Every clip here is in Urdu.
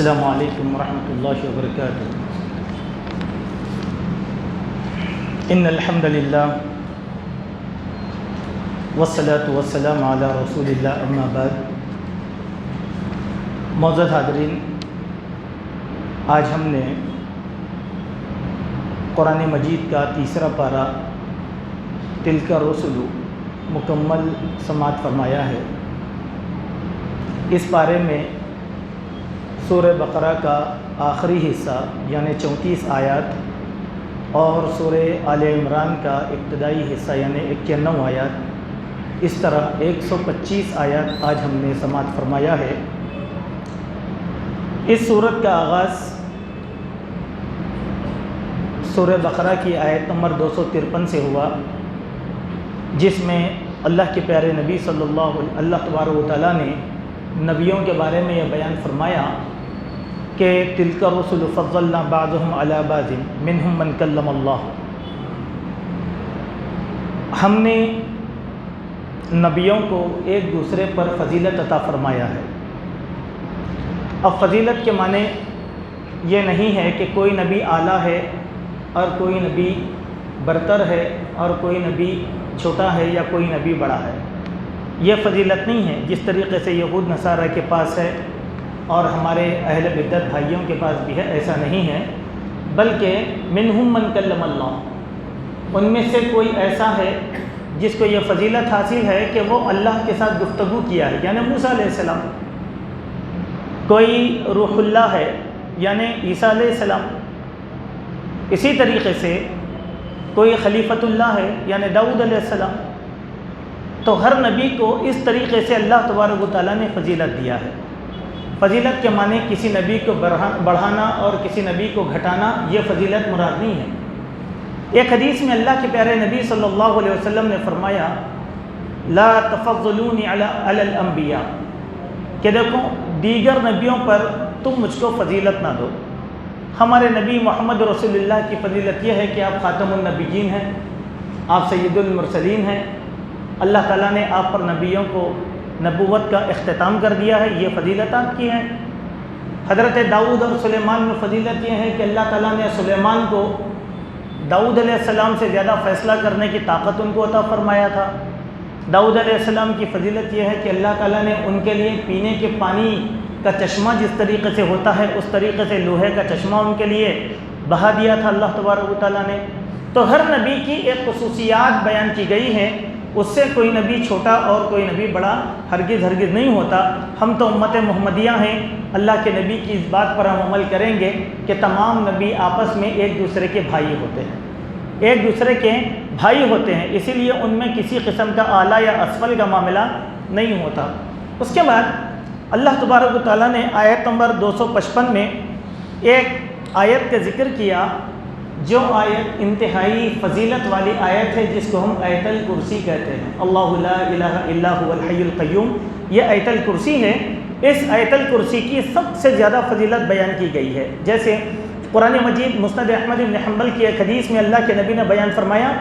السلام علیکم ورحمۃ اللہ وبرکاتہ۔ ان الحمد للہ والصلاة والسلام علی رسول اللہ، اما بعد۔ معزز حاضرین، آج ہم نے قرآن مجید کا تیسرا پارہ تلک الرسل مکمل سماعت فرمایا ہے۔ اس پارے میں سورہ بقرہ کا آخری حصہ یعنی 34 آیات اور سورہ آل عمران کا ابتدائی حصہ یعنی 91 آیات، اس طرح 125 آیات آج ہم نے سماعت فرمایا ہے۔ اس سورت کا آغاز سورہ بقرہ کی آیت نمبر 253 سے ہوا، جس میں اللہ کے پیارے نبی اللہ تبارک و تعالیٰ نے نبیوں کے بارے میں یہ بیان فرمایا کہ تلک الرسل فضلنا بعضهم علی بعض منہم من کلم اللہ۔ ہم نے نبیوں کو ایک دوسرے پر فضیلت عطا فرمایا ہے۔ اب فضیلت کے معنی یہ نہیں ہے کہ کوئی نبی اعلیٰ ہے اور کوئی نبی برتر ہے اور کوئی نبی چھوٹا ہے یا کوئی نبی بڑا ہے۔ یہ فضیلت نہیں ہے جس طریقے سے یہود نصارہ کے پاس ہے اور ہمارے اہل بدعت بھائیوں کے پاس بھی ہے، ایسا نہیں ہے، بلکہ منہم من کلم اللہ، ان میں سے کوئی ایسا ہے جس کو یہ فضیلت حاصل ہے کہ وہ اللہ کے ساتھ گفتگو کیا ہے، یعنی موسیٰ علیہ السلام۔ کوئی روح اللہ ہے یعنی عیسیٰ علیہ السلام۔ اسی طریقے سے کوئی خلیفۃ اللہ ہے یعنی داؤد علیہ السلام۔ تو ہر نبی کو اس طریقے سے اللہ تبارک و تعالیٰ نے فضیلت دیا ہے۔ فضیلت کے معنی کسی نبی کو بڑھانا اور کسی نبی کو گھٹانا، یہ فضیلت مراد نہیں ہے۔ ایک حدیث میں اللہ کے پیارے نبی صلی اللہ علیہ وسلم نے فرمایا لا تفضلونی علی الانبیاء، کہ دیکھو دیگر نبیوں پر تم مجھ کو فضیلت نہ دو۔ ہمارے نبی محمد رسول اللہ کی فضیلت یہ ہے کہ آپ خاتم النبیین ہیں، آپ سید المرسلین ہیں۔ اللہ تعالیٰ نے آپ پر نبیوں کو نبوت کا اختتام کر دیا ہے، یہ فضیلت آپ کی ہے۔ حضرت داؤد اور سلیمان میں فضیلت یہ ہے کہ اللہ تعالیٰ نے سلیمان کو داؤد علیہ السلام سے زیادہ فیصلہ کرنے کی طاقت ان کو عطا فرمایا تھا۔ داؤد علیہ السلام کی فضیلت یہ ہے کہ اللہ تعالیٰ نے ان کے لیے پینے کے پانی کا چشمہ جس طریقے سے ہوتا ہے اس طریقے سے لوہے کا چشمہ ان کے لیے بہا دیا تھا اللہ تبارک و تعالیٰ نے۔ تو ہر نبی کی ایک خصوصیات بیان کی گئی ہے، اس سے کوئی نبی چھوٹا اور کوئی نبی بڑا ہرگز نہیں ہوتا۔ ہم تو امت محمدیہ ہیں، اللہ کے نبی کی اس بات پر ہم عمل کریں گے کہ تمام نبی آپس میں ایک دوسرے کے بھائی ہوتے ہیں، ایک دوسرے کے بھائی ہوتے ہیں، اسی لیے ان میں کسی قسم کا اعلیٰ یا اسفل کا معاملہ نہیں ہوتا۔ اس کے بعد اللہ تبارک و تعالیٰ نے آیت نمبر 255 میں ایک آیت کا ذکر کیا، جو آیت انتہائی فضیلت والی آیت ہے، جس کو ہم آیت الکرسی کہتے ہیں۔ اللہ لا الہ الا هو الحی القیوم، یہ آیت الکرسی ہے۔ اس آیت الکرسی کی سب سے زیادہ فضیلت بیان کی گئی ہے۔ جیسے قرآن مجید مسند احمد بن حنبل کی ایک حدیث میں اللہ کے نبی نے بیان فرمایا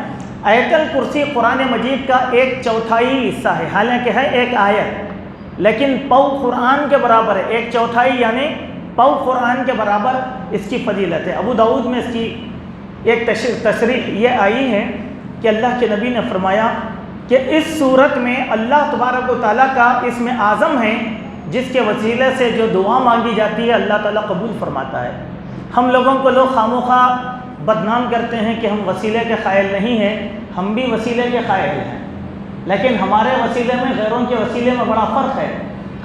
آیت الکرسی قرآن مجید کا 1/4 حصہ ہے، حالانکہ ہے ایک آیت، لیکن پاؤ قرآن کے برابر ہے۔ 1/4 یعنی پاؤ قرآن کے برابر اس کی فضیلت ہے۔ ابو داؤد میں اس کی ایک تصریح یہ آئی ہے کہ اللہ کے نبی نے فرمایا کہ اس صورت میں اللہ تبارک و تعالیٰ کا اسم اعظم ہے، جس کے وسیلے سے جو دعا مانگی جاتی ہے اللہ تعالیٰ قبول فرماتا ہے۔ ہم لوگوں کو لوگ خامخواہ بدنام کرتے ہیں کہ ہم وسیلے کے قائل نہیں ہیں، ہم بھی وسیلے کے قائل ہیں، لیکن ہمارے وسیلے میں غیروں کے وسیلے میں بڑا فرق ہے۔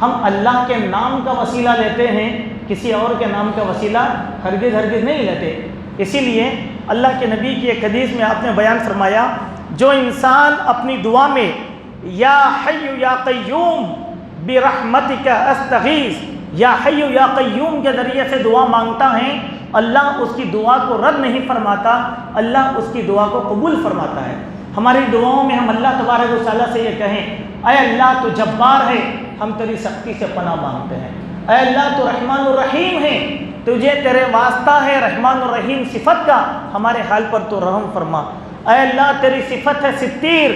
ہم اللہ کے نام کا وسیلہ لیتے ہیں، کسی اور کے نام کا وسیلہ ہرگز نہیں لیتے۔ اسی لیے اللہ کے نبی کی ایک حدیث میں آپ نے بیان فرمایا جو انسان اپنی دعا میں یا حی یا قیوم برحمتک استغیث، یا حی یا قیوم کے ذریعے سے دعا مانگتا ہے، اللہ اس کی دعا کو رد نہیں فرماتا، اللہ اس کی دعا کو قبول فرماتا ہے۔ ہماری دعاؤں میں ہم اللہ تبارک و تعالیٰ سے یہ کہیں اے اللہ تو جبار ہے، ہم تیری سختی سے پناہ مانگتے ہیں۔ اے اللہ تو رحمان الرحیم ہے، تجھے تیرے واسطہ ہے رحمان الرحیم صفت کا، ہمارے حال پر تو رحم فرما۔ اے اللہ تیری صفت ہے ستیر،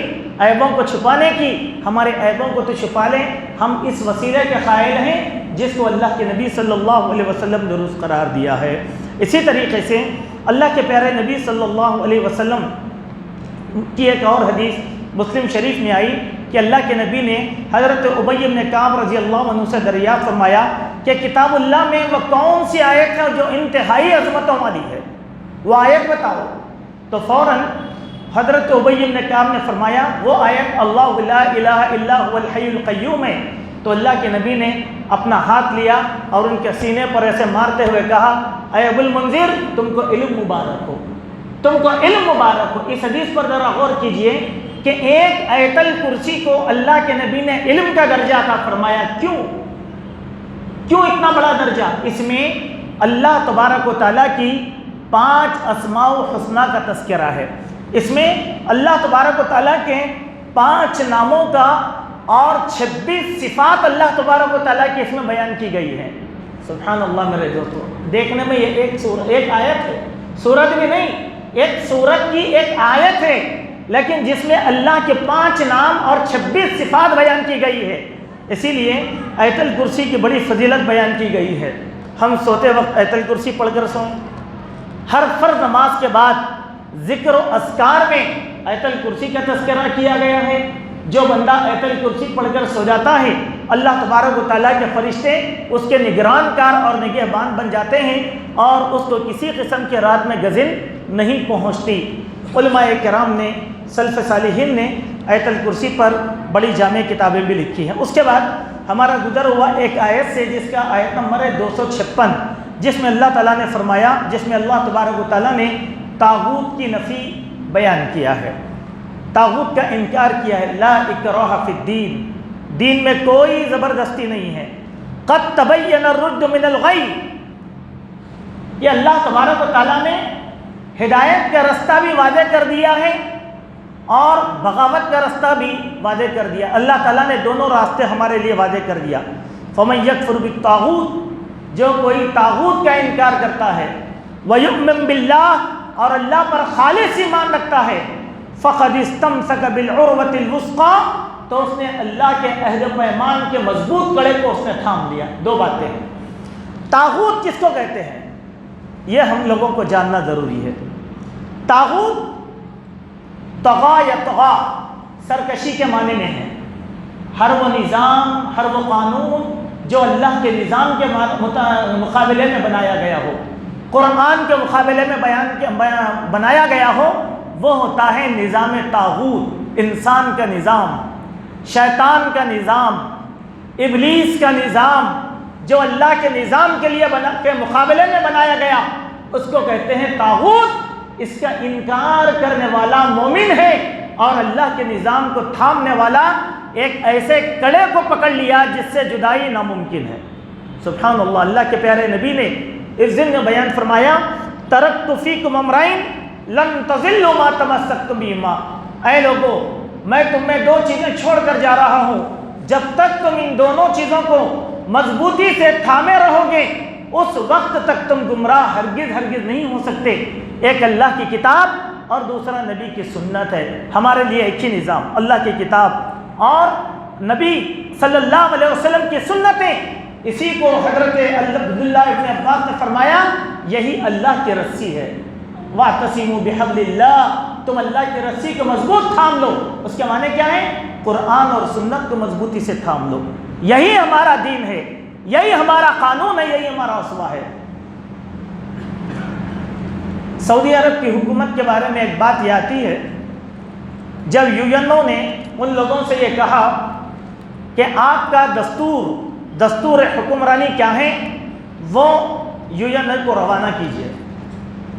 عیبوں کو چھپانے کی، ہمارے عیبوں کو تو چھپا لے۔ ہم اس وسیلے کے قائل ہیں جس کو اللہ کے نبی صلی اللہ علیہ وسلم نے درست قرار دیا ہے۔ اسی طریقے سے اللہ کے پیارے نبی صلی اللہ علیہ وسلم کی ایک اور حدیث مسلم شریف میں آئی کہ اللہ کے نبی نے حضرت ابی بن کعب رضی اللہ عنہ سے دریافت فرمایا کہ کتاب اللہ میں وہ کون سی آیت ہے جو انتہائی عظمتوں والی ہے، وہ آیت بتاؤ۔ تو فوراً حضرت ابی بن کعب نے فرمایا وہ آیت اللہ لا الہ الا هو الحی القیوم ہے۔ تو اللہ کے نبی نے اپنا ہاتھ لیا اور ان کے سینے پر ایسے مارتے ہوئے کہا اے ابو المنذر تم کو علم مبارک ہو، تم کو علم مبارک ہو۔ اس حدیث پر ذرا غور کیجئے کہ ایک آیت الکرسی کو اللہ کے نبی نے علم کا درجہ عطا فرمایا۔ کیوں اتنا بڑا درجہ؟ اس میں اللہ تبارک و تعالیٰ کی 5 اسماء و حسنہ کا تذکرہ ہے، اس میں اللہ تبارک و تعالیٰ کے 5 ناموں کا اور 26 صفات اللہ تبارک و تعالیٰ کی اس میں بیان کی گئی ہے۔ سبحان اللہ میرے دوستو، دیکھنے میں یہ ایک آیت ہے، سورت بھی نہیں، ایک سورت کی ایک آیت ہے، لیکن جس میں اللہ کے 5 نام اور 26 صفات بیان کی گئی ہے۔ اسی لیے آیت الکرسی کی بڑی فضیلت بیان کی گئی ہے۔ ہم سوتے وقت آیت الکرسی پڑھ کر سوئیں۔ ہر فرض نماز کے بعد ذکر و اذکار میں آیت الکرسی کا تذکرہ کیا گیا ہے۔ جو بندہ آیت الکرسی پڑھ کر سو جاتا ہے اللہ تبارک و تعالیٰ کے فرشتے اس کے نگران کار اور نگہبان بن جاتے ہیں اور اس کو کسی قسم کے رات میں گزن نہیں پہنچتی۔ علماء کرام نے، سلف صالحین نے آیت الکرسی پر بڑی جامع کتابیں بھی لکھی ہیں۔ اس کے بعد ہمارا گزر ہوا ایک آیت سے جس کا آیت نمبر ہے 256، جس میں اللہ تعالیٰ نے فرمایا، جس میں اللہ تبارک و تعالیٰ نے طاغوت کی نفی بیان کیا ہے، طاغوت کا انکار کیا ہے۔ لا اکراہ فی الدین، دین میں کوئی زبردستی نہیں ہے۔ قد تبین الرشد من الغی، یہ اللہ تبارک و تعالیٰ نے ہدایت کا رستہ بھی واضح کر دیا ہے اور بغاوت کا رستہ بھی واضح کر دیا۔ اللہ تعالیٰ نے دونوں راستے ہمارے لیے واضح کر دیا۔ فمن یکفر بالطاغوت، جو کوئی طاغوت کا انکار کرتا ہے، ویؤمن باللہ، اور اللہ پر خالص ایمان رکھتا ہے، فقد استمسک بالعروۃ الوثقی، تو اس نے اللہ کے عہد و پیمان کے مضبوط کڑے کو اس نے تھام لیا۔ 2 باتیں ہیں۔ طاغوت کس کو کہتے ہیں یہ ہم لوگوں کو جاننا ضروری ہے۔ طاغوت طغا یا طغا سرکشی کے معنی میں ہے۔ ہر وہ نظام، ہر وہ قانون جو اللہ کے نظام کے مقابلے میں بنایا گیا ہو، قرآن کے مقابلے میں بنایا گیا ہو، وہ ہوتا ہے نظام طاغوت۔ انسان کا نظام، شیطان کا نظام، ابلیس کا نظام، جو اللہ کے نظام کے لیے کے مقابلے میں بنایا گیا، اس کو کہتے ہیں طاغوت۔ اس کا انکار کرنے والا مومن ہے اور اللہ کے نظام کو تھامنے والا ایک ایسے کڑے کو پکڑ لیا جس سے جدائی ناممکن ہے۔ سبحان اللہ، اللہ کے پیارے نبی نے اس دن میں بیان فرمایا ترکت فیکم امرین لن تضلوا ما تمسکتم بہما، اے لوگو میں تم میں 2 چیزیں چھوڑ کر جا رہا ہوں، جب تک تم ان دونوں چیزوں کو مضبوطی سے تھامے رہو گے اس وقت تک تم گمراہ ہرگز نہیں ہو سکتے۔ ایک اللہ کی کتاب اور دوسرا نبی کی سنت ہے۔ ہمارے لیے ایک ہی نظام، اللہ کی کتاب اور نبی صلی اللہ علیہ وسلم کی سنتیں۔ اسی کو حضرت عبداللہ ابن عباس نے فرمایا یہی اللہ کی رسی ہے۔ وَاعْتَصِمُوا بِحَبْلِ اللَّهِ، تم اللہ کی رسی کو مضبوط تھام لو۔ اس کے معنی کیا ہے؟ قرآن اور سنت کو مضبوطی سے تھام لو۔ یہی ہمارا دین ہے، یہی ہمارا قانون ہے، یہی ہمارا اسوہ ہے۔ سعودی عرب کی حکومت کے بارے میں ایک بات یہ آتی ہے، جب یو نے ان لوگوں سے یہ کہا کہ آپ کا دستور حکمرانی کیا ہے، وہ یو کو روانہ کیجیے۔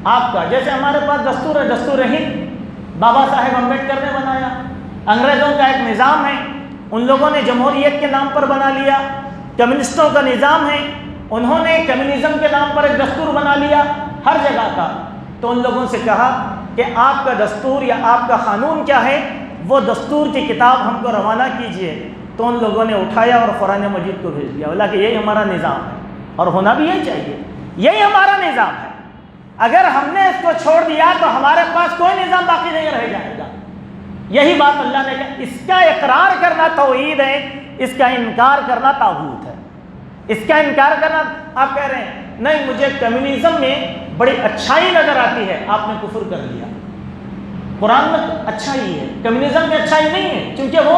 آپ کا جیسے ہمارے پاس دستور ہے، دستور ہند بابا صاحب امبیڈکر نے بنایا، انگریزوں کا ایک نظام ہے، ان لوگوں نے جمہوریت کے نام پر بنا لیا۔ کمیونسٹوں کا نظام ہے، انہوں نے کمیونزم کے نام پر ایک دستور بنا لیا ہر جگہ کا۔ تو ان لوگوں سے کہا کہ آپ کا دستور یا آپ کا قانون کیا ہے، وہ دستور کی کتاب ہم کو روانہ کیجئے۔ تو ان لوگوں نے اٹھایا اور قرآن مجید کو بھیج دیا، بولا کہ یہی ہمارا نظام ہے اور ہونا بھی یہی چاہیے، یہی ہمارا نظام ہے۔ اگر ہم نے اس کو چھوڑ دیا تو ہمارے پاس کوئی نظام باقی نہیں رہ جائے گا۔ یہی بات اللہ نے کہا، اس کا اقرار کرنا توحید ہے، اس کا انکار کرنا طاغوت ہے۔ اس کا انکار کرنا. آپ کہہ رہے ہیں نہیں مجھے کمیونزم میں بڑی اچھائی نظر آتی ہے، آپ نے کفر کر لیا. قرآن میں اچھائی ہے، کمیونزم میں اچھائی نہیں ہے، کیونکہ وہ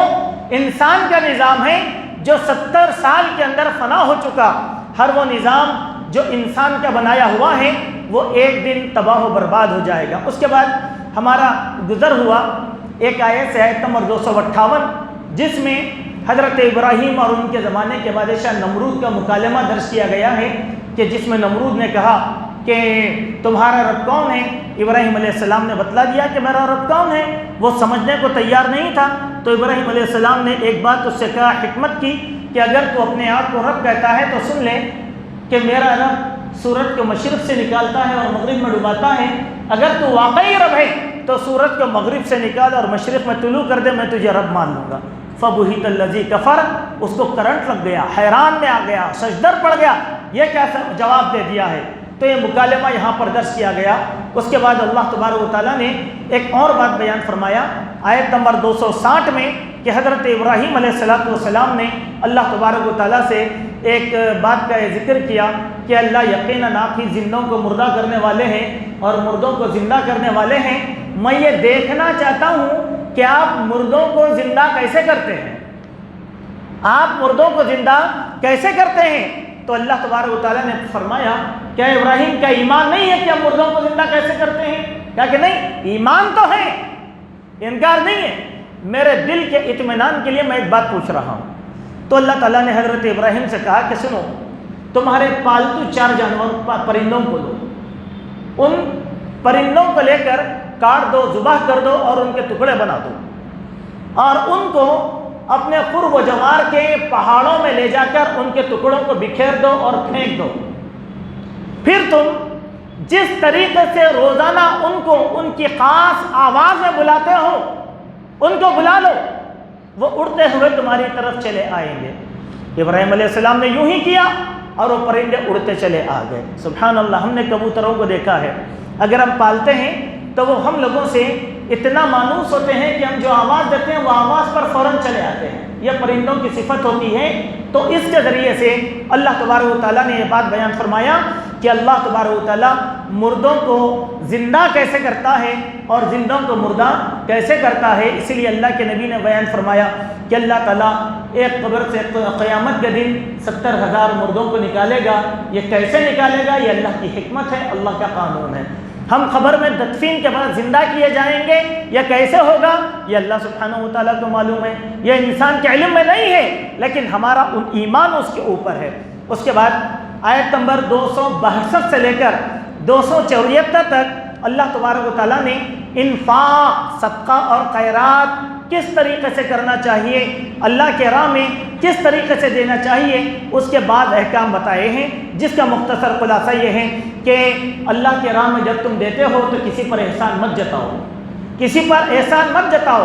انسان کا نظام ہے جو 70 سال کے اندر فنا ہو چکا. ہر وہ نظام جو انسان کا بنایا ہوا ہے وہ ایک دن تباہ و برباد ہو جائے گا. اس کے بعد ہمارا گزر ہوا ایک آیت سے، آیت نمبر 258، جس میں حضرت ابراہیم اور ان کے زمانے کے بادشاہ نمرود کا مکالمہ درج کیا گیا ہے، کہ جس میں نمرود نے کہا کہ تمہارا رب کون ہے؟ ابراہیم علیہ السلام نے بتلا دیا کہ میرا رب کون ہے. وہ سمجھنے کو تیار نہیں تھا، تو ابراہیم علیہ السلام نے ایک بات اس سے کہا، حکمت کی، کہ اگر تو اپنے آپ کو رب کہتا ہے تو سن لے کہ میرا رب سورج کو مشرق سے نکالتا ہے اور مغرب میں ڈباتا ہے. اگر تو واقعی رب ہے تو سورج کو مغرب سے نکال اور مشرق میں طلوع کر دے، میں تجھے رب مان لوں گا. فَبُهِتَ الَّذِي كَفَرَ، اس کو کرنٹ لگ گیا، حیران میں آ گیا، سجدر پڑ گیا، یہ کیا جواب دے دیا ہے. تو یہ مکالمہ یہاں پر درج کیا گیا. اس کے بعد اللہ تبارک و تعالیٰ نے ایک اور بات بیان فرمایا آیت نمبر 260 میں، کہ حضرت ابراہیم علیہ السلام نے اللہ تبارک و تعالیٰ سے ایک بات کا ذکر کیا کہ اللہ یقیناً آپ ہی زندوں کو مردہ کرنے والے ہیں اور مردوں کو زندہ کرنے والے ہیں. میں یہ دیکھنا چاہتا ہوں کہ آپ مردوں کو زندہ کیسے کرتے ہیں، آپ مردوں کو زندہ کیسے کرتے ہیں. تو اللہ تبارک و تعالیٰ نے فرمایا کیا ابراہیم کا ایمان نہیں ہے کہ ہم مردوں کو زندہ کیسے کرتے ہیں؟ کہا کہ نہیں، ایمان تو ہے، انکار نہیں ہے. میرے دل کے اطمینان کے لیے میں ایک بات پوچھ رہا ہوں. تو اللہ تعالیٰ نے حضرت ابراہیم سے کہا کہ سنو، تمہارے پالتو 4 جانور پرندوں کو لو، ان پرندوں کو لے کر کاٹ دو، ذبح کر دو اور ان کے ٹکڑے بنا دو، اور ان کو اپنے قرب و جوار کے پہاڑوں میں لے جا کر ان کے ٹکڑوں کو بکھیر دو اور پھینک دو. پھر تم جس طریقے سے روزانہ ان کو ان کی خاص آواز میں بلاتے ہو، ان کو بلا لو، وہ اڑتے ہوئے تمہاری طرف چلے آئیں گے. ابراہیم علیہ السلام نے یوں ہی کیا اور وہ پرندے اڑتے چلے آ گئے. سبحان اللہ. ہم نے کبوتروں کو دیکھا ہے، اگر ہم پالتے ہیں تو وہ ہم لوگوں سے اتنا مانوس ہوتے ہیں کہ ہم جو آواز دیتے ہیں وہ آواز پر فوراً چلے آتے ہیں. یہ پرندوں کی صفت ہوتی ہے. تو اس کے ذریعے سے اللہ تبارک و تعالیٰ نے یہ بات بیان فرمایا کہ اللہ تبارک و تعالیٰ مردوں کو زندہ کیسے کرتا ہے اور زندوں کو مردہ کیسے کرتا ہے. اسی لیے اللہ کے نبی نے بیان فرمایا کہ اللہ تعالیٰ ایک قبر سے قیامت کے دن 70,000 مردوں کو نکالے گا. یہ کیسے نکالے گا؟ یہ اللہ کی حکمت ہے، اللہ کا قانون ہے. ہم خبر میں تدفین کے بعد زندہ کیے جائیں گے، یہ کیسے ہوگا؟ یہ اللہ سبحانہ و تعالیٰ کو معلوم ہے، یہ انسان کے علم میں نہیں ہے، لیکن ہمارا ایمان اس کے اوپر ہے. اس کے بعد آیت نمبر 262 سے لے کر 274 تک اللہ تبارک و تعالیٰ نے انفاق، صدقہ اور خیرات کس طریقے سے کرنا چاہیے، اللہ کے راہ میں کس طریقے سے دینا چاہیے، اس کے بعد احکام بتائے ہیں، جس کا مختصر خلاصہ یہ ہے کہ اللہ کے راہ میں جب تم دیتے ہو تو کسی پر احسان مت جتاؤ، کسی پر احسان مت جتاؤ،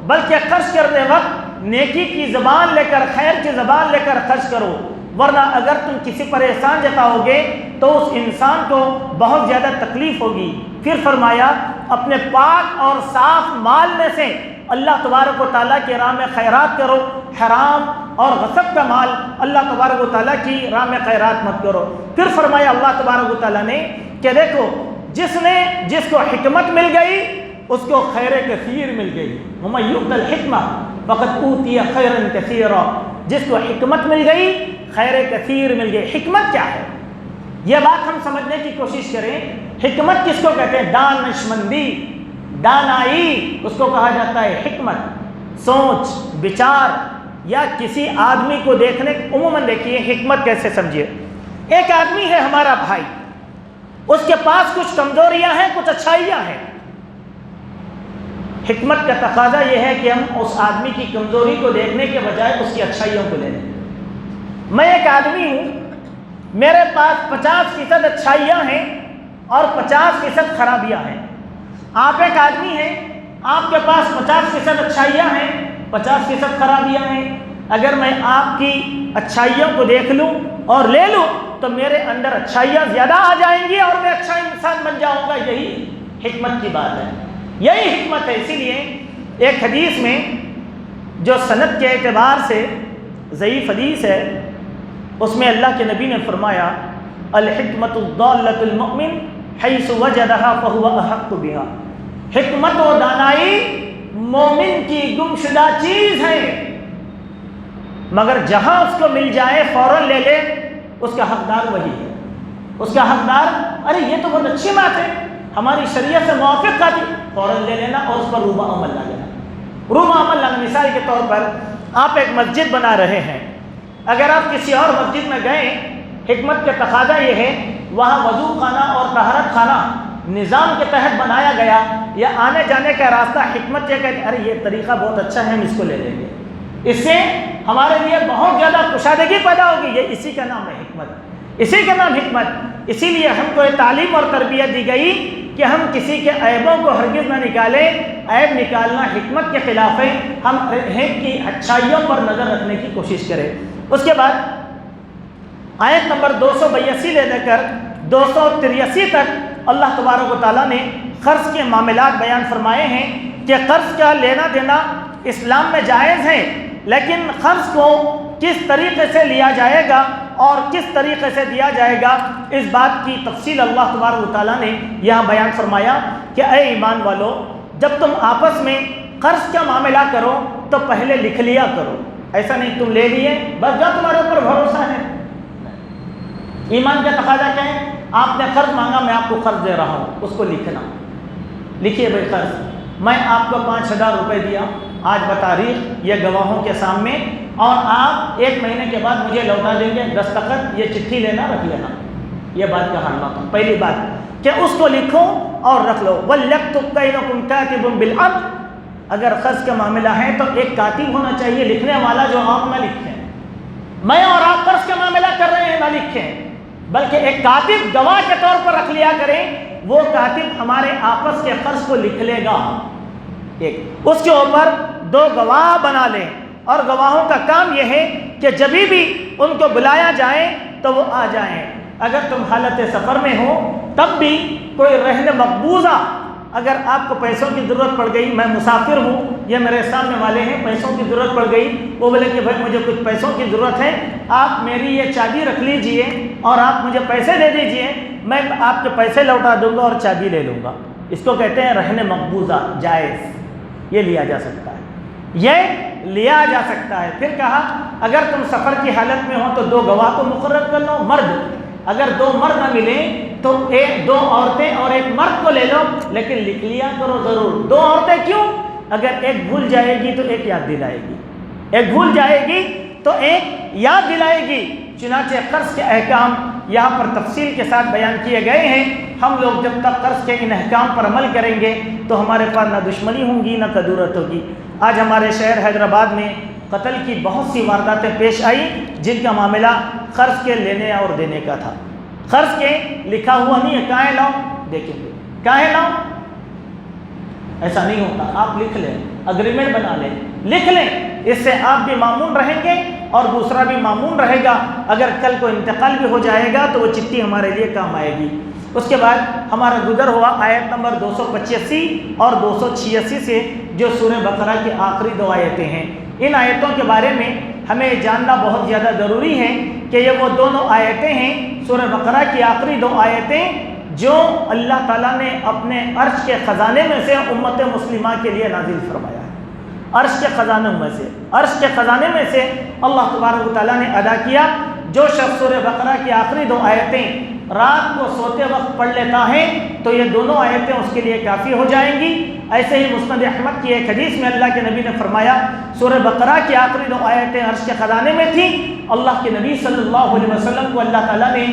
بلکہ خرچ کرتے وقت نیکی کی زبان لے کر، خیر کی زبان لے کر خرچ کرو، ورنہ اگر تم کسی پر احسان جتاؤ گے تو اس انسان کو بہت زیادہ تکلیف ہوگی. پھر فرمایا اپنے پاک اور صاف مال میں سے اللہ تبارک و تعالیٰ کے راہ میں خیرات کرو، حرام اور غصب کا مال اللہ تبارک و تعالیٰ کی راہ میں خیرات مت کرو. پھر فرمایا اللہ تبارک و تعالیٰ نے کہ دیکھو جس کو حکمت مل گئی اس کو خیر کثیر مل گئی. وَمَن يُؤْتَ الْحِكْمَةَ فَقَدْ أُوتِيَ خَيْرًا كَثِيرًا. جس کو حکمت مل گئی خیر کثیر مل گئی. حکمت کیا ہے؟ یہ بات ہم سمجھنے کی کوشش کریں. حکمت کس کو کہتے ہیں؟ دانشمندی، دانائی اس کو کہا جاتا ہے حکمت. سوچ بچار یا کسی آدمی کو دیکھنے، عموماً دیکھیے حکمت کیسے سمجھیے. ایک آدمی ہے ہمارا بھائی، اس کے پاس کچھ کمزوریاں ہیں، کچھ اچھائیاں ہیں. حکمت کا تقاضا یہ ہے کہ ہم اس آدمی کی کمزوری کو دیکھنے کے بجائے اس کی اچھائیوں کو لے لیں. میں ایک آدمی ہوں، میرے پاس 50% اچھائیاں ہیں اور 50% خرابیاں ہیں. آپ ایک آدمی ہیں، آپ کے پاس 50% اچھائیاں ہیں، 50% خرابیاں ہیں. اگر میں آپ کی اچھائیوں کو دیکھ لوں اور لے لوں تو میرے اندر اچھائیاں زیادہ آ جائیں گی اور میں اچھا انسان بن جاؤں گا. یہی حکمت کی بات ہے، یہی حکمت ہے. اسی لیے ایک حدیث میں جو سند کے اعتبار سے ضعیف حدیث ہے، اس میں اللہ کے نبی نے فرمایا الحکمت الضالۃ المؤمن حیث وجدها فهو احق بها، حکمت و دانائی مومن کی گمشدہ چیز ہے، مگر جہاں اس کو مل جائے فوراً لے لے، اس کا حقدار وہی ہے۔ اس کا حقدار، ارے یہ تو بہت اچھی بات ہے، ہماری شریعت سے موافق تھا، فوراً لے لینا اور اس پر روبہ عمل نہ لینا۔ روبہ عمل نہ، مثال کے طور پر آپ ایک مسجد بنا رہے ہیں، اگر آپ کسی اور مسجد میں گئے، حکمت کے تقاضا یہ ہے وہاں وضو خانہ اور طہارت خانہ نظام کے تحت بنایا گیا، یا آنے جانے کا راستہ حکمت یہ کہ ارے یہ طریقہ بہت اچھا ہے، ہم اس کو لے لیں گے، اس سے ہمارے لیے بہت زیادہ کشادگی پیدا ہوگی، یہ اسی کا نام ہے حکمت، اسی کا نام حکمت۔ اسی لیے ہم کو یہ تعلیم اور تربیت دی گئی کہ ہم کسی کے عیبوں کو ہرگز نہ نکالیں، عیب نکالنا حکمت کے خلاف ہے، ہم کی اچھائیوں پر نظر رکھنے کی کوشش کریں۔ اس کے بعد آیت نمبر 282 لے لے کر 283 تک اللہ تبارک و تعالیٰ نے قرض کے معاملات بیان فرمائے ہیں کہ قرض کا لینا دینا اسلام میں جائز ہے، لیکن قرض کو کس طریقے سے لیا جائے گا اور کس طریقے سے دیا جائے گا، اس بات کی تفصیل اللہ تبارک و تعالیٰ نے یہاں بیان فرمایا کہ اے ایمان والو، جب تم آپس میں قرض کا معاملہ کرو تو پہلے لکھ لیا کرو، ایسا نہیں تم لے لیے بس جا تمہارے اوپر بھروسہ ہے۔ ایمان کا تقاضا کیا ہے؟ آپ نے قرض مانگا، میں آپ کو قرض دے رہا ہوں، اس کو لکھنا، لکھیے بھائی قرض میں آپ کو 5000 روپے دیا آج بتاریخ، یہ گواہوں کے سامنے، اور آپ 1 مہینے کے بعد مجھے لوٹا دیں گے، دستخط یہ چٹھی لینا رکھ لینا، یہ بات کا حال تھا۔ پہلی بات کہ اس کو لکھو اور رکھ لو۔ وَلْيَكْتُبْ بَيْنَكُمْ كَاتِبٌ بِالْعَدْلِ، اگر قرض کا معاملہ ہے تو ایک کاتب ہونا چاہیے، لکھنے والا، جو آپ نہ لکھیں، میں اور آپ قرض کا معاملہ کر رہے ہیں نہ لکھیں، بلکہ ایک کاتب گواہ کے طور پر رکھ لیا کریں، وہ کاتب ہمارے آپس کے قرض کو لکھ لے گا، ایک اس کے اوپر 2 گواہ بنا لیں، اور گواہوں کا کام یہ ہے کہ جبھی بھی ان کو بلایا جائے تو وہ آ جائیں۔ اگر تم حالت سفر میں ہو تب بھی کوئی رہن مقبوضہ، اگر آپ کو پیسوں کی ضرورت پڑ گئی، میں مسافر ہوں، یہ میرے سامنے والے ہیں، پیسوں کی ضرورت پڑ گئی، وہ بولے کہ بھائی مجھے کچھ پیسوں کی ضرورت ہے، آپ میری یہ چابی رکھ لیجئے اور آپ مجھے پیسے دے دیجئے، میں آپ کے پیسے لوٹا دوں گا اور چابی لے لوں گا، اس کو کہتے ہیں رہن مقبوضہ، جائز، یہ لیا جا سکتا ہے، یہ لیا جا سکتا ہے۔ پھر کہا اگر تم سفر کی حالت میں ہو تو 2 گواہ کو مقرر کر لو، مرد، اگر 2 مرد نہ ملیں تو 2 عورتیں اور 1 مرد کو لے لو، لیکن لکھ لیا کرو ضرور۔ 2 عورتیں کیوں؟ اگر ایک بھول جائے گی تو ایک یاد دلائے گی، ایک بھول جائے گی تو ایک یاد دلائے گی۔ چنانچہ قرض کے احکام یہاں پر تفصیل کے ساتھ بیان کیے گئے ہیں۔ ہم لوگ جب تک قرض کے ان احکام پر عمل کریں گے تو ہمارے پاس نہ دشمنی ہوں گی نہ کدورت ہوگی۔ آج ہمارے شہر حیدرآباد میں قتل کی بہت سی وارداتیں پیش آئی جن کا معاملہ قرض کے لینے اور دینے کا تھا۔ قرض کے لکھا ہوا نہیں ہے، کہاں لاؤ، دیکھیں گے کہاں لاؤ، ایسا نہیں ہوتا، آپ لکھ لیں، اگریمنٹ بنا لیں، لکھ لیں، اس سے آپ بھی مامون رہیں گے اور دوسرا بھی مامون رہے گا۔ اگر کل کو انتقال بھی ہو جائے گا تو وہ چٹھی ہمارے لیے کام آئے گی۔ اس کے بعد ہمارا گزر ہوا آیت نمبر 285 اور 286 سے، جو سورہ بقرہ کی آخری 2 آیتیں ہیں۔ ان آیتوں کے بارے میں ہمیں جاننا بہت زیادہ ضروری ہے کہ یہ وہ دونوں آیتیں ہیں، سورہ بقرہ کی آخری 2 آیتیں، جو اللہ تعالیٰ نے اپنے عرش کے خزانے میں سے امت مسلمہ کے لیے نازل فرمایا ہے۔ عرش کے خزانوں میں سے، عرش کے خزانے میں سے اللہ تبارک و تعالیٰ نے ادا کیا۔ جو شخص سورہ بقرہ کی آخری 2 آیتیں رات کو سوتے وقت پڑھ لیتا ہے تو یہ دونوں آیتیں اس کے لیے کافی ہو جائیں گی۔ ایسے ہی مسند احمد کی ایک حدیث میں اللہ کے نبی نے فرمایا، سورہ بقرہ کی آخری 2 آیتیں عرش کے خزانے میں تھیں، اللہ کے نبی صلی اللہ علیہ وسلم کو اللہ تعالیٰ نے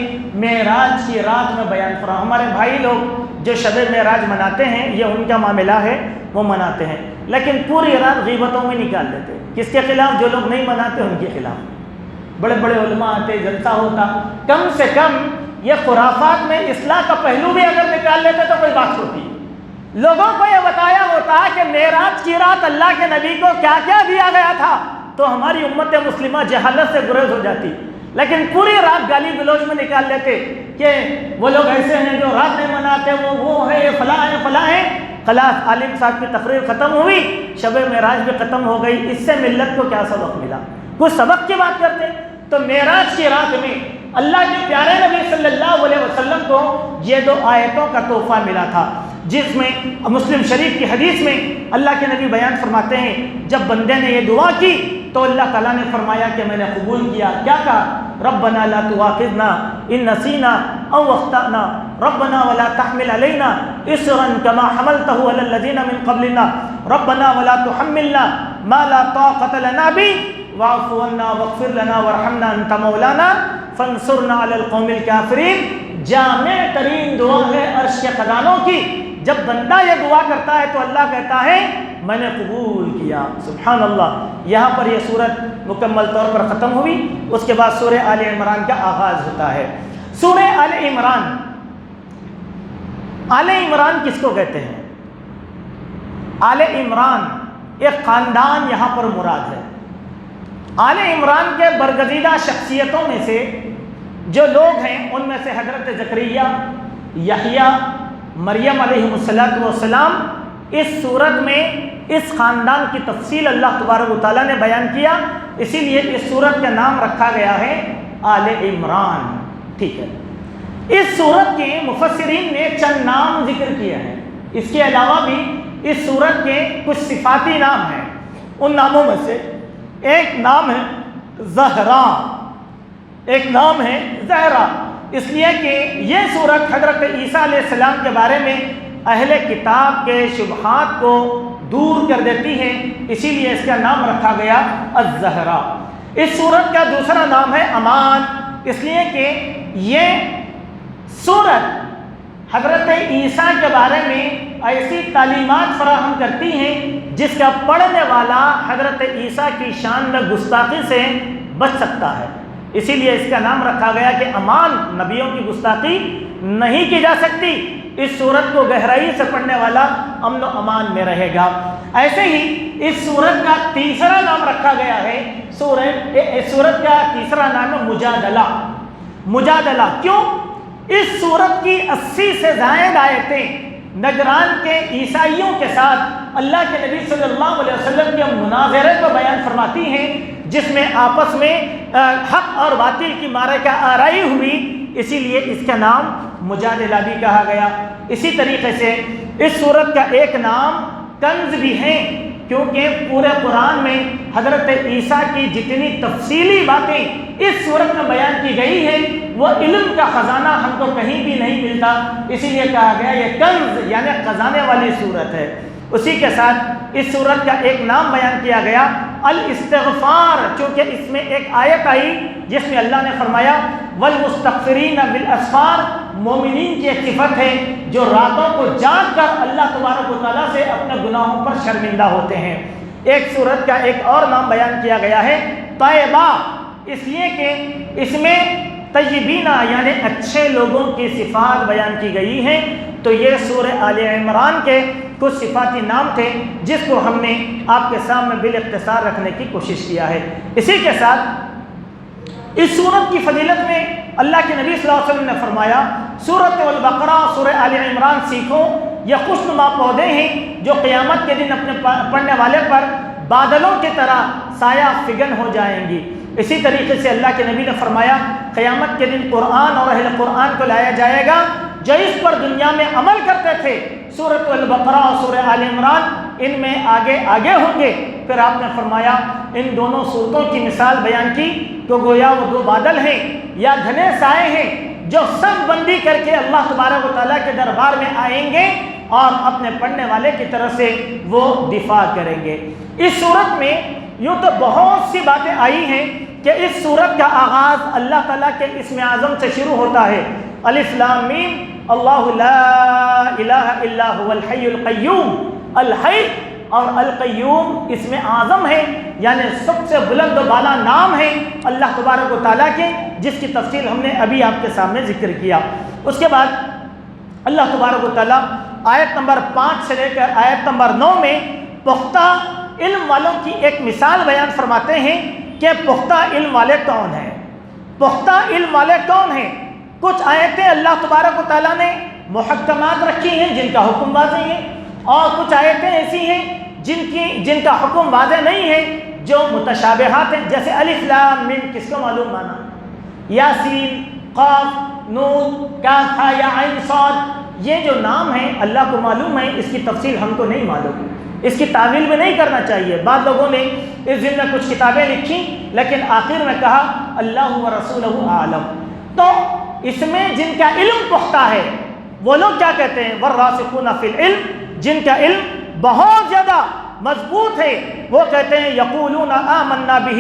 معراج کی رات میں بیان فرمایا۔ ہمارے بھائی لوگ جو شب معراج مناتے ہیں، یہ ان کا معاملہ ہے، وہ مناتے ہیں، لیکن پوری رات غیبتوں میں نکال دیتے۔ کس کے خلاف؟ جو لوگ نہیں مناتے ان کے خلاف۔ بڑے بڑے علماء آتے، جلسہ ہوتا، کم سے کم یہ خرافات میں اصلاح کا پہلو بھی اگر نکال لیتے تو کوئی بات ہوتی۔ لوگوں کو یہ بتایا ہوتا کہ معراج کی رات اللہ کے نبی کو کیا کیا دیا گیا تھا تو ہماری امت مسلمہ جہالت سے گریز ہو جاتی، لیکن پوری رات گالی گلوچ میں نکال لیتے کہ وہ لوگ ایسے ہیں جو رات نہیں مناتے، وہ ہے، یہ فلاں ہے، فلاں ہے۔ خلاص عالم صاحب کی تقریر ختم ہوئی، شب معراج بھی ختم ہو گئی۔ اس سے ملت کو کیا سبق ملا؟ کچھ سبق کی بات کرتے، تو معراج کی رات میں اللہ کے پیارے نبی صلی اللہ علیہ وسلم کو یہ 2 آیتوں کا تحفہ ملا تھا، جس میں مسلم شریف کی حدیث میں اللہ کے نبی بیان فرماتے ہیں جب بندے نے یہ دعا کی تو اللہ تعالیٰ نے فرمایا کہ میں نے قبول کیا. کیا کہا؟ ربنا لا تؤاخذنا ان نسینا او اخطأنا ربنا ولا تحمل علينا اصرا كما حملته على الذين من قبلنا ربنا ولا تحملنا ما لا طاقة لنا به واعف عنا واغفر لنا وارحمنا انت مولانا فانصرنا على القوم الكافرین. جامع ترین دعا ہے عرش کے خزانوں کی. جب بندہ یہ دعا کرتا ہے تو اللہ کہتا ہے میں نے قبول کیا. سبحان اللہ. یہاں پر یہ سورت مکمل طور پر ختم ہوئی. اس کے بعد سورہ آل عمران کا آغاز ہوتا ہے. سورہ آل عمران، آل عمران کس کو کہتے ہیں؟ آل عمران ایک خاندان یہاں پر مراد ہے. آل عمران کے برگزیدہ شخصیتوں میں سے جو لوگ ہیں ان میں سے حضرت زکریا، یحییٰ، مریم علیہ السلام. اس صورت میں اس خاندان کی تفصیل اللہ تبارک و تعالیٰ نے بیان کیا، اسی لیے اس صورت کا نام رکھا گیا ہے آل عمران. ٹھیک ہے. اس صورت کے مفسرین نے چند نام ذکر کیے ہیں. اس کے علاوہ بھی اس صورت کے کچھ صفاتی نام ہیں. ان ناموں میں سے ایک نام ہے زہرا، ایک نام ہے زہرا، اس لیے کہ یہ صورت حضرت عیسیٰ علیہ السلام کے بارے میں اہل کتاب کے شبہات کو دور کر دیتی ہے، اسی لیے اس کا نام رکھا گیا الزہرا. اس صورت کا دوسرا نام ہے امان، اس لیے کہ یہ صورت حضرت عیسیٰ کے بارے میں ایسی تعلیمات فراہم کرتی ہیں جس کا پڑھنے والا حضرت عیسیٰ کی شان میں گستاخی سے بچ سکتا ہے، اسی لیے اس کا نام رکھا گیا کہ امان، نبیوں کی گستاخی نہیں کی جا سکتی. اس صورت کو گہرائی سے پڑھنے والا امن و امان میں رہے گا. ایسے ہی اس صورت کا تیسرا نام رکھا گیا ہے، صورت کا تیسرا نام ہے مجادلہ. مجادلہ کیوں؟ اس صورت کی 80 سے زائد آیتیں نجران کے عیسائیوں کے ساتھ اللہ کے نبی صلی اللہ علیہ وسلم کے مناظرے کو بیان فرماتی ہیں، جس میں آپس میں حق اور باطل کی معرکہ آرائی ہوئی، اسی لیے اس کا نام مجادلہ بھی کہا گیا. اسی طریقے سے اس صورت کا ایک نام کنز بھی ہے، کیونکہ پورے قرآن میں حضرت عیسیٰ کی جتنی تفصیلی باتیں اس صورت میں بیان کی گئی ہیں وہ علم کا خزانہ ہم کو کہیں بھی نہیں ملتا، اسی لیے کہا گیا یہ کنز یعنی خزانے والی صورت ہے. اسی کے ساتھ اس صورت کا ایک نام بیان کیا گیا الاستغفار، چونکہ اس میں ایک آیت آئی جس میں اللہ نے فرمایا والمستغفرین بالاسفار، مومنین کی ایک صفت ہے جو راتوں کو جاگ کر اللہ تبارک و تعالیٰ سے اپنے گناہوں پر شرمندہ ہوتے ہیں. ایک صورت کا ایک اور نام بیان کیا گیا ہے طیبہ، اس لیے کہ اس میں طیبینہ یعنی اچھے لوگوں کی صفات بیان کی گئی ہیں. تو یہ سورہ آل عمران کے کچھ صفاتی نام تھے جس کو ہم نے آپ کے سامنے بالاختصار رکھنے کی کوشش کیا ہے. اسی کے ساتھ اس سورت کی فضیلت میں اللہ کے نبی صلی اللہ علیہ وسلم نے فرمایا سورۃ البقرہ، سورہ آل عمران سیکھو، یہ خوشنما پودے ہیں جو قیامت کے دن اپنے پڑھنے والے پر بادلوں کی طرح سایہ فگن ہو جائیں گی. اسی طریقے سے اللہ کے نبی نے فرمایا قیامت کے دن قرآن اور اہل قرآن کو لایا جائے گا جو اس پر دنیا میں عمل کرتے تھے. سورۃ البقرہ اور سورہ آل عمران ان میں آگے آگے ہوں گے. پھر آپ نے فرمایا ان دونوں صورتوں کی مثال بیان کی تو گویا وہ 2 بادل ہیں یا گھنے سائے ہیں جو سب بندی کر کے اللہ تبارک و تعالیٰ کے دربار میں آئیں گے اور اپنے پڑھنے والے کی طرف سے وہ دفاع کریں گے. اس صورت میں یوں تو بہت سی باتیں آئی ہیں کہ اس صورت کا آغاز اللہ تعالیٰ کے اسم اعظم سے شروع ہوتا ہے. الف لام میم اللہ لا الہ الا هو الحی القیوم. الحی اور القیوم اسم اعظم ہے یعنی سب سے بلند و بالا نام ہے اللہ تبارک و تعالیٰ کے، جس کی تفصیل ہم نے ابھی آپ کے سامنے ذکر کیا. اس کے بعد اللہ تبارک و تعالیٰ آیت نمبر 5 سے لے کر آیت نمبر 9 میں پختہ علم والوں کی ایک مثال بیان فرماتے ہیں کہ پختہ علم والے کون ہیں. پختہ علم والے کون ہیں؟ کچھ آیتیں اللہ تبارک و تعالیٰ نے محکمات رکھی ہیں جن کا حکم واضح ہے، اور کچھ آیتیں ایسی ہیں جن کا حکم واضح نہیں ہے جو متشابہات ہیں، جیسے الف لام میم، کس کو معلوم مانا؟ یاسین، قاف، نون، کاف ہا یا عین صاد، یہ جو نام ہیں اللہ کو معلوم ہے، اس کی تفصیل ہم کو نہیں معلوم، اس کی تعویل بھی نہیں کرنا چاہیے۔ بعض لوگوں نے اس دن میں کچھ کتابیں لکھی لیکن آخر میں کہا اللہ و رسولہ اعلم۔ تو اس میں جن کا علم پختہ ہے وہ لوگ کیا کہتے ہیں؟ والراسخون فی العلم، جن کا علم بہت زیادہ مضبوط ہے وہ کہتے ہیں یقولون آمنا بہ،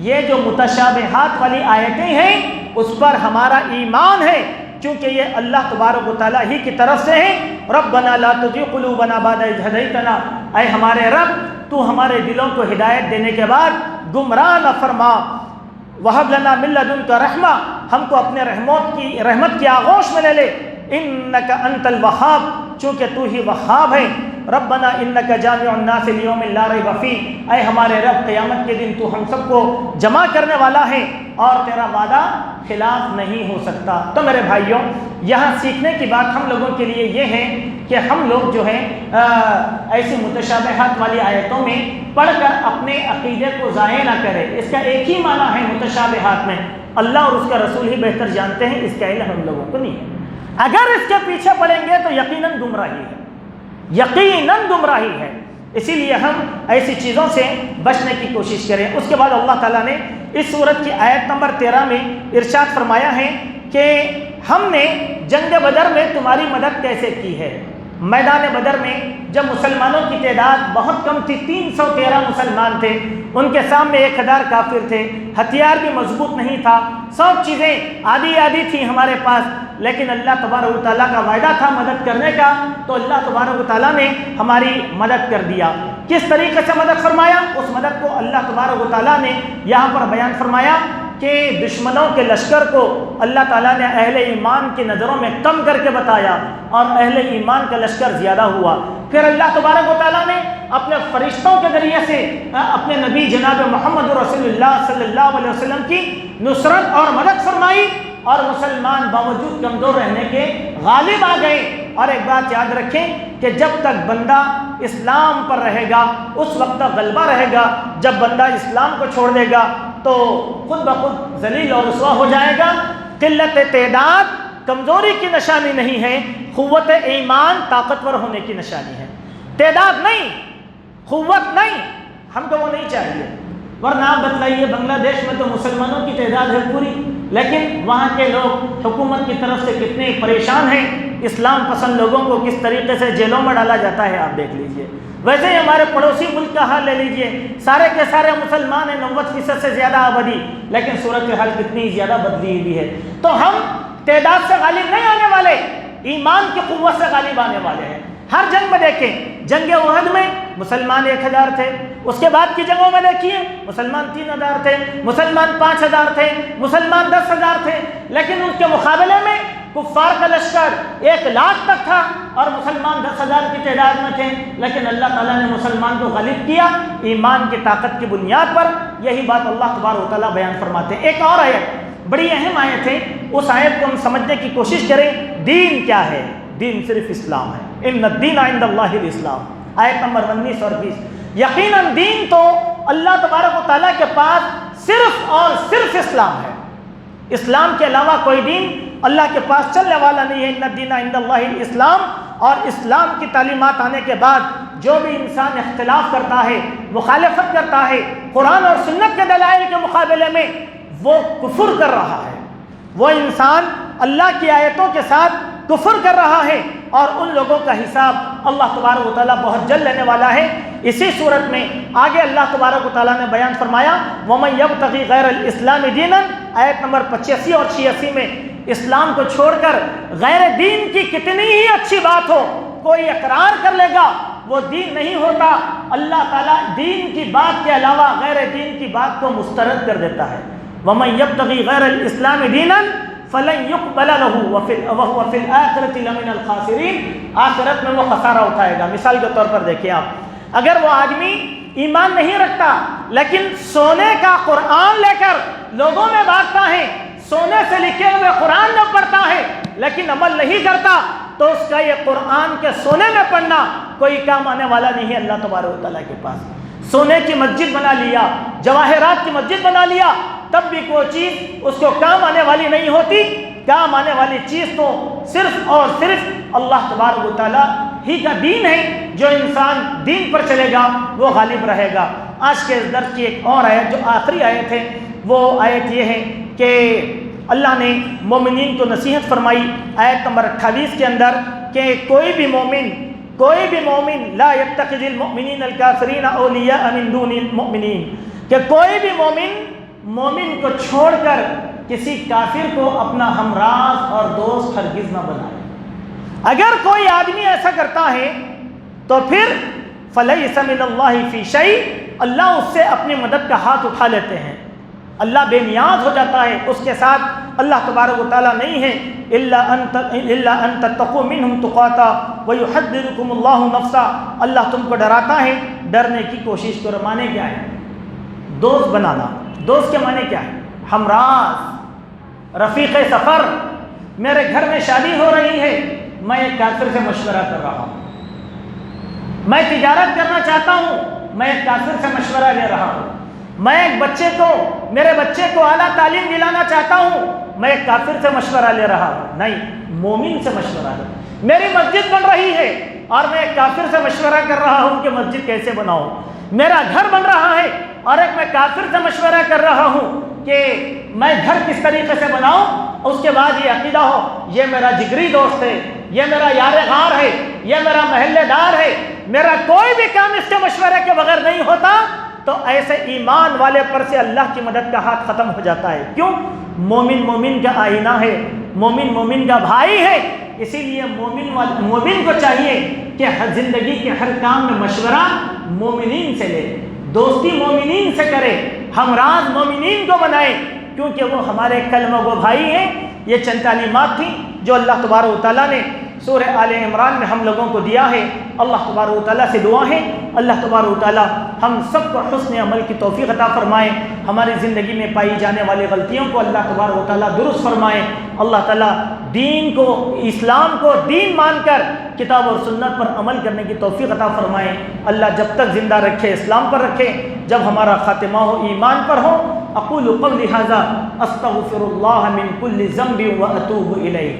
یہ جو متشابہات والی آیتیں ہیں اس پر ہمارا ایمان ہے، چونکہ یہ اللہ تبارک و تعالیٰ ہی کی طرف سے ہے۔ ربنا لا تزغ قلوبنا بعد اذ ہدیتنا، اے ہمارے رب تو ہمارے دلوں کو ہدایت دینے کے بعد گمراہ نہ فرما۔ وہب لنا من لدنک رحمہ، ہم کو اپنے رحمت کی آغوش میں لے لے۔ انک انت الوہاب، چونکہ تو ہی وہاب ہے۔ ربنا انک جامع الناس لیوم لا ریب فیہ، اے ہمارے رب قیامت کے دن تو ہم سب کو جمع کرنے والا ہے اور تیرا وعدہ خلاف نہیں ہو سکتا۔ تو میرے بھائیوں، یہاں سیکھنے کی بات ہم لوگوں کے لیے یہ ہے کہ ہم لوگ جو ہیں ایسی متشابہات والی آیتوں میں پڑھ کر اپنے عقیدے کو ضائع نہ کریں۔ اس کا ایک ہی معنی ہے متشابہات میں، اللہ اور اس کا رسول ہی بہتر جانتے ہیں، اس کا علم ہم لوگوں کو نہیں ہے۔ اگر اس کے پیچھے پڑیں گے تو یقیناً گمراہی ہے، یقیناً گمراہی ہے۔ اسی لیے ہم ایسی چیزوں سے بچنے کی کوشش کریں۔ اس کے بعد اللہ تعالیٰ نے اس سورت کی آیت نمبر 13 میں ارشاد فرمایا ہے کہ ہم نے جنگ بدر میں تمہاری مدد کیسے کی ہے۔ میدان بدر میں جب مسلمانوں کی تعداد بہت کم تھی، 313 مسلمان تھے، ان کے سامنے 1000 کافر تھے، ہتھیار بھی مضبوط نہیں تھا، سب چیزیں آدھی تھیں ہمارے پاس، لیکن اللہ تبارک و تعالیٰ کا وعدہ تھا مدد کرنے کا، تو اللہ تبارک و تعالیٰ نے ہماری مدد کر دیا۔ کس طریقے سے مدد فرمایا؟ اس مدد کو اللہ تبارک و تعالیٰ نے یہاں پر بیان فرمایا کہ دشمنوں کے لشکر کو اللہ تعالیٰ نے اہل ایمان کی نظروں میں کم کر کے بتایا اور اہل ایمان کا لشکر زیادہ ہوا۔ پھر اللہ تبارک و تعالیٰ نے اپنے فرشتوں کے ذریعے سے اپنے نبی جناب محمد رسول اللہ صلی اللہ علیہ وسلم کی نصرت اور مدد فرمائی، اور مسلمان باوجود کمزور رہنے کے غالب آ گئے۔ اور ایک بات یاد رکھیں کہ جب تک بندہ اسلام پر رہے گا اس وقت تک غلبہ رہے گا، جب بندہ اسلام کو چھوڑ دے گا تو خود بخود ذلیل اور رسوا ہو جائے گا۔ قلت تعداد کمزوری کی نشانی نہیں ہے، قوت ایمان طاقتور ہونے کی نشانی ہے۔ تعداد نہیں، قوت نہیں، ہم کو وہ نہیں چاہیے۔ ورنہ آپ بتلائیے بنگلہ دیش میں تو مسلمانوں کی تعداد ہے پوری، لیکن وہاں کے لوگ حکومت کی طرف سے کتنے پریشان ہیں، اسلام پسند لوگوں کو کس طریقے سے جیلوں میں ڈالا جاتا ہے آپ دیکھ لیجئے۔ ویسے ہی ہمارے پڑوسی ملک کا حال لے لیجئے، سارے کے سارے مسلمان ہیں، 90% سے زیادہ آبادی، لیکن صورتحال کتنی زیادہ بدلی ہوئی ہے۔ تو ہم تعداد سے غالب نہیں آنے والے، ایمان کی قوت سے غالب آنے والے ہیں۔ ہر جنگ میں دیکھیں، جنگ احد میں مسلمان 1000 تھے، اس کے بعد کی جنگوں میں دیکھیے مسلمان 3000 تھے، مسلمان 5000 تھے، مسلمان 10,000 تھے، لیکن ان کے مقابلے میں کفار کا لشکر 1,00,000 تک تھا اور مسلمان 10,000 کی تعداد میں تھے، لیکن اللہ تعالیٰ نے مسلمان کو غالب کیا ایمان کی طاقت کی بنیاد پر۔ یہی بات اللہ تبارک و تعالیٰ بیان فرماتے ہیں۔ ایک اور آیت بڑی اہم آیت ہے، اس آیت کو ہم سمجھنے کی کوشش کریں۔ دین کیا ہے؟ دین صرف اسلام ہے۔ ان الدین عند اللہ الاسلام، آیت نمبر 19 اور 20۔ یقیناً دین تو اللہ تبارک و تعالیٰ کے پاس صرف اور صرف اسلام ہے، اسلام کے علاوہ کوئی دین اللہ کے پاس چلنے والا نہیں ہے۔ ان الدین عند اللہ الاسلام، اور اسلام کی تعلیمات آنے کے بعد جو بھی انسان اختلاف کرتا ہے، مخالفت کرتا ہے قرآن اور سنت کے دلائل کے مقابلے میں، وہ کفر کر رہا ہے، وہ انسان اللہ کی آیتوں کے ساتھ کفر کر رہا ہے، اور ان لوگوں کا حساب اللہ تبارک و تعالیٰ بہت جلد لینے والا ہے۔ اسی صورت میں آگے اللہ تبارک و تعالیٰ نے بیان فرمایا وَمَن يَبْتَغِي غَيْرَ الْإِسْلَامِ دِينًا، آیت نمبر 85 اور 86 میں، اسلام کو چھوڑ کر غیر دین کی کتنی ہی اچھی بات ہو کوئی اقرار کر لے گا، وہ دین نہیں ہوتا۔ اللہ تعالیٰ دین کی بات کے علاوہ غیر دین کی بات کو مسترد کر دیتا ہے۔ وَمَن يَبْتَغِي غَيْرَ الْإِسْلَامِ دِينًا فَلَن يُقْبَلَ لَهُ وَهُوَ فِي الْآخِرَةِ لَمِنَ الْخَاسِرِينَ، آخرت میں وہ خسارہ اٹھائے گا۔ مثال کے طور پر دیکھیں آپ، اگر وہ آدمی ایمان نہیں رکھتا لیکن سونے کا قرآن لے کر لوگوں میں بانٹتا ہے، سونے سے لکھے ہوئے قرآن میں پڑھتا ہے لیکن عمل نہیں کرتا، تو اس کا یہ قرآن کے سونے میں پڑھنا کوئی کام آنے والا نہیں ہے اللہ تبارک و تعالیٰ کے پاس۔ سونے کی مسجد بنا لیا، جواہرات کی مسجد بنا لیا، تب بھی کوئی چیز اس کو کام آنے والی نہیں ہوتی۔ کام آنے والی چیز تو صرف اور صرف اللہ تبارک و تعالیٰ ہی کا دین ہے۔ جو انسان دین پر چلے گا وہ غالب رہے گا۔ آج کے اس درس کی ایک اور آیت جو آخری آیت ہے، وہ آیت یہ ہے کہ اللہ نے مومنین کو نصیحت فرمائی آیت نمبر 28 کے اندر کہ کوئی بھی مومن لا یتخذ المؤمنین الکافرین اولیاء من دون المؤمنین، کہ کوئی بھی مومن کو چھوڑ کر کسی کافر کو اپنا ہمراز اور دوست ہرگز نہ بنائے۔ اگر کوئی آدمی ایسا کرتا ہے تو پھر فلیس من اللہ فی شیء، اللہ اس سے اپنی مدد کا ہاتھ اٹھا لیتے ہیں، اللہ بے نیاز ہو جاتا ہے، اس کے ساتھ اللہ تبارک و تعالیٰ نہیں ہے۔ الا ان تتقوا منهم تقاتا ويحذركم اللہ نفسا، اللہ تم کو ڈراتا ہے، ڈرنے کی کوشش کرو۔ معنی کیا ہے؟ دوست بنانا۔ دوست کے معنی کیا ہے؟ ہمراز، رفیق سفر۔ میرے گھر میں شادی ہو رہی ہے، میں ایک کافر سے مشورہ کر رہا ہوں، میں تجارت کرنا چاہتا ہوں، میں ایک کافر سے مشورہ لے رہا ہوں، میں ایک میرے بچے کو اعلیٰ تعلیم دلانا چاہتا ہوں، میں ایک کافر سے مشورہ لے رہا ہوں، نہیں، مومن سے مشورہ لے۔ میری مسجد بن رہی ہے اور میں ایک کافر سے مشورہ کر رہا ہوں کہ مسجد کیسے بناؤں۔ میرا گھر بن رہا ہے اور ایک میں کافر سے مشورہ کر رہا ہوں کہ میں گھر کس طریقے سے بناؤں۔ اس کے بعد یہ عقیدہ ہو یہ میرا جگری دوست ہے، یہ میرا یار غار ہے، یہ میرا محلے دار ہے، میرا کوئی بھی کام اس کے مشورے کے بغیر نہیں ہوتا، تو ایسے ایمان والے پر سے اللہ کی مدد کا ہاتھ ختم ہو جاتا ہے۔ کیوں؟ مومن کا آئینہ ہے، مومن کا بھائی ہے، اسی لیے مومن کو چاہیے کہ زندگی کے ہر کام میں مشورہ مومنین سے لے، دوستی مومنین سے کرے، ہمراز مومنین کو بنائے، کیونکہ وہ ہمارے کلمہ گو بھائی ہیں۔ یہ چند تعلیمات تھیں جو اللہ تبارک و تعالیٰ نے سورہ آل عمران میں ہم لوگوں کو دیا ہے۔ اللہ تبارک و تعالیٰ سے دعا ہے اللہ تبارک و تعالیٰ ہم سب کو حسن عمل کی توفیق عطا فرمائے، ہماری زندگی میں پائی جانے والی غلطیوں کو اللہ تبارک و تعالیٰ درست فرمائے۔ اللہ تعالیٰ دین کو، اسلام کو دین مان کر کتاب اور سنت پر عمل کرنے کی توفیق عطا فرمائے۔ اللہ جب تک زندہ رکھے اسلام پر رکھے، جب ہمارا خاتمہ ہو ایمان پر ہو۔ اقول قولی ھذا استغفر اللہ من کل ذنب واتوب الیہ۔